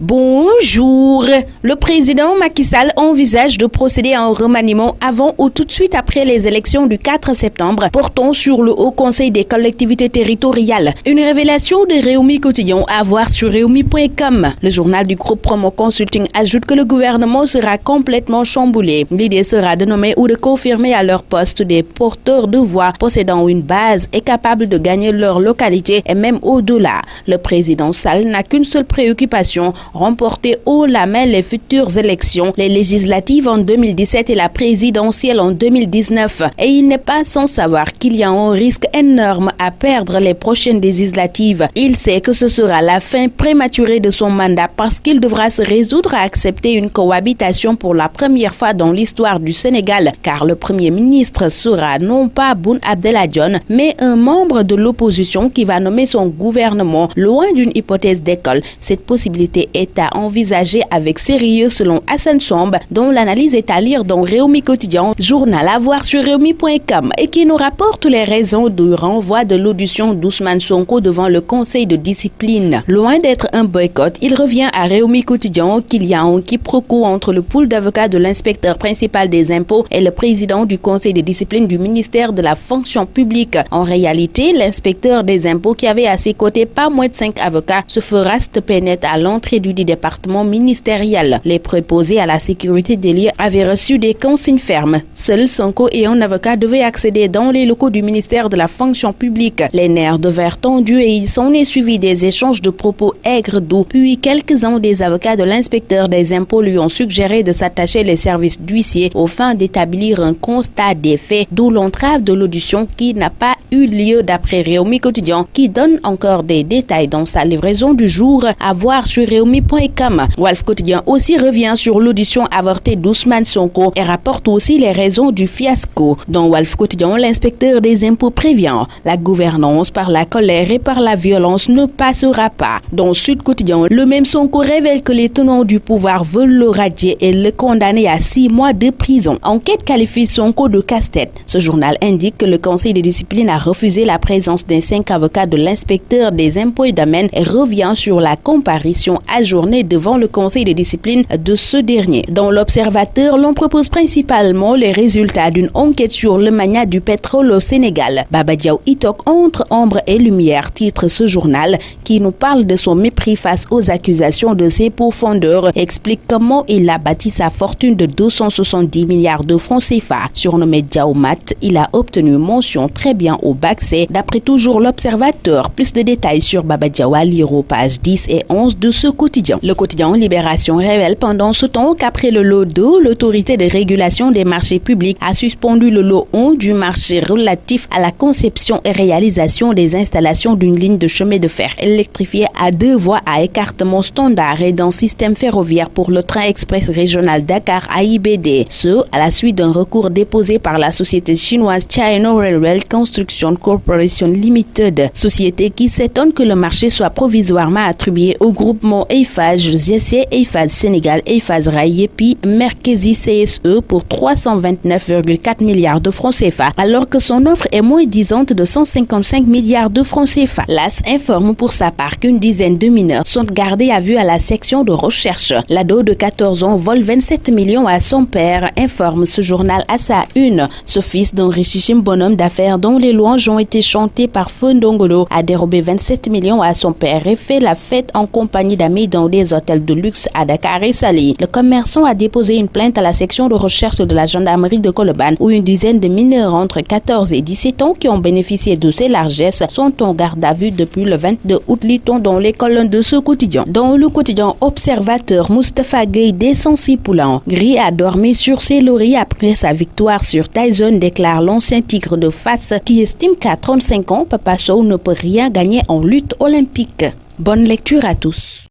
Bonjour. Le président Macky Sall envisage de procéder à un remaniement avant ou tout de suite après les élections du 4 septembre portant sur le Haut Conseil des collectivités territoriales. Une révélation de Réumi Quotidien à voir sur réumi.com. Le journal du groupe Promo Consulting ajoute que le gouvernement sera complètement chamboulé. L'idée sera de nommer ou de confirmer à leur poste des porteurs de voix possédant une base et capables de gagner leur localité et même au-delà. Le président Sall n'a qu'une seule préoccupation: remporter haut la main les futures élections, les législatives en 2017 et la présidentielle en 2019. Et il n'est pas sans savoir qu'il y a un risque énorme à perdre les prochaines législatives. Il sait que ce sera la fin prématurée de son mandat parce qu'il devra se résoudre à accepter une cohabitation pour la première fois dans l'histoire du Sénégal, car le premier ministre sera non pas Boun Abdallah Dionne, mais un membre de l'opposition qui va nommer son gouvernement. Loin d'une hypothèse d'école, cette possibilité est à envisager avec sérieux selon Hassan Somb, dont l'analyse est à lire dans Réumi Quotidien, journal à voir sur réumi.com, et qui nous rapporte les raisons du renvoi de l'audition d'Ousmane Sonko devant le Conseil de discipline. Loin d'être un boycott, il revient à Réumi Quotidien qu'il y a un quiproquo entre le pool d'avocats de l'inspecteur principal des impôts et le président du Conseil de discipline du ministère de la fonction publique. En réalité, l'inspecteur des impôts, qui avait à ses côtés pas moins de 5 avocats, se fera stopper net à l'entrée du département ministériel. Les préposés à la sécurité des lieux avaient reçu des consignes fermes. Seul Sonko et un avocat devaient accéder dans les locaux du ministère de la fonction publique. Les nerfs devinrent tendus et il s'en est suivi des échanges de propos aigres d'eau. Puis quelques-uns des avocats de l'inspecteur des impôts lui ont suggéré de s'attacher les services d'huissier au fin d'établir un constat des faits, d'où l'entrave de l'audition qui n'a pas eu lieu d'après Réumi Quotidien, qui donne encore des détails dans sa livraison du jour à voir sur réumi.com. Walf Quotidien aussi revient sur l'audition avortée d'Ousmane Sonko et rapporte aussi les raisons du fiasco. Dans Walf Quotidien, l'inspecteur des impôts prévient: la gouvernance par la colère et par la violence ne passera pas. Dans Sud Quotidien, le même Sonko révèle que les tenants du pouvoir veulent le radier et le condamner à 6 mois de prison. Enquête qualifie Sonko de casse-tête. Ce journal indique que le Conseil de discipline a refusé la présence des 5 avocats de l'inspecteur des impôts et domaines et revient sur la comparution ajournée devant le Conseil de discipline de ce dernier. Dans l'Observateur, l'on propose principalement les résultats d'une enquête sur le mania du pétrole au Sénégal. Baba Diaw Itok entre ombre et lumière, titre ce journal, qui nous parle de son mépris face aux accusations de ses pourfendeurs, explique comment il a bâti sa fortune de 270 milliards de francs CFA. Surnommé Diaomat, il a obtenu mention très bien au bac C, d'après toujours l'Observateur. Plus de détails sur Baba Diaw à lire aux pages 10 et 11 de ce quotidien. Le quotidien Libération révèle pendant ce temps qu'après le lot 2, l'autorité de régulation des marchés publics a suspendu le lot 1 du marché relatif à la conception et réalisation des installations d'une ligne de chemin de fer électrifiée à 2 voies à écartement standard et d'un système ferroviaire pour le train express régional Dakar AIBD. Ce, à la suite d'un recours déposé par la société chinoise China Railway Construction Corporation Limited, société qui s'étonne que le marché soit provisoirement attribué au groupement Eiffage GC, Eiffage Sénégal, Eiffage Rail et puis Merkezi CSE pour 329,4 milliards de francs CFA, alors que son offre est moins disante de 155 milliards de francs CFA. L'AS informe pour sa part qu'une dizaine de mineurs sont gardés à vue à la section de recherche. L'ado de 14 ans vole 27 millions à son père, informe ce journal à sa une. Ce fils d'un richissime bonhomme d'affaires dont les louanges ont été chantées par Feu Ndongolo a dérobé 27 millions à son père et fait la fête en compagnie d'amis dans des hôtels de luxe à Dakar et Saly. Le commerçant a déposé une plainte à la section de recherche de la gendarmerie de Colobane où une dizaine de mineurs entre 14 et 17 ans qui ont bénéficié de ces largesses sont en garde à vue depuis le 22 août, lit-on dans les colonnes de ce quotidien. Dans le quotidien Observateur, Moustapha Gueye descend ses poulains. Gris a dormi sur ses lauriers après sa victoire sur Tyson, déclare l'ancien tigre de Fass qui estime qu'à 35 ans, Papa Sow ne peut rien gagner en lutte olympique. Bonne lecture à tous.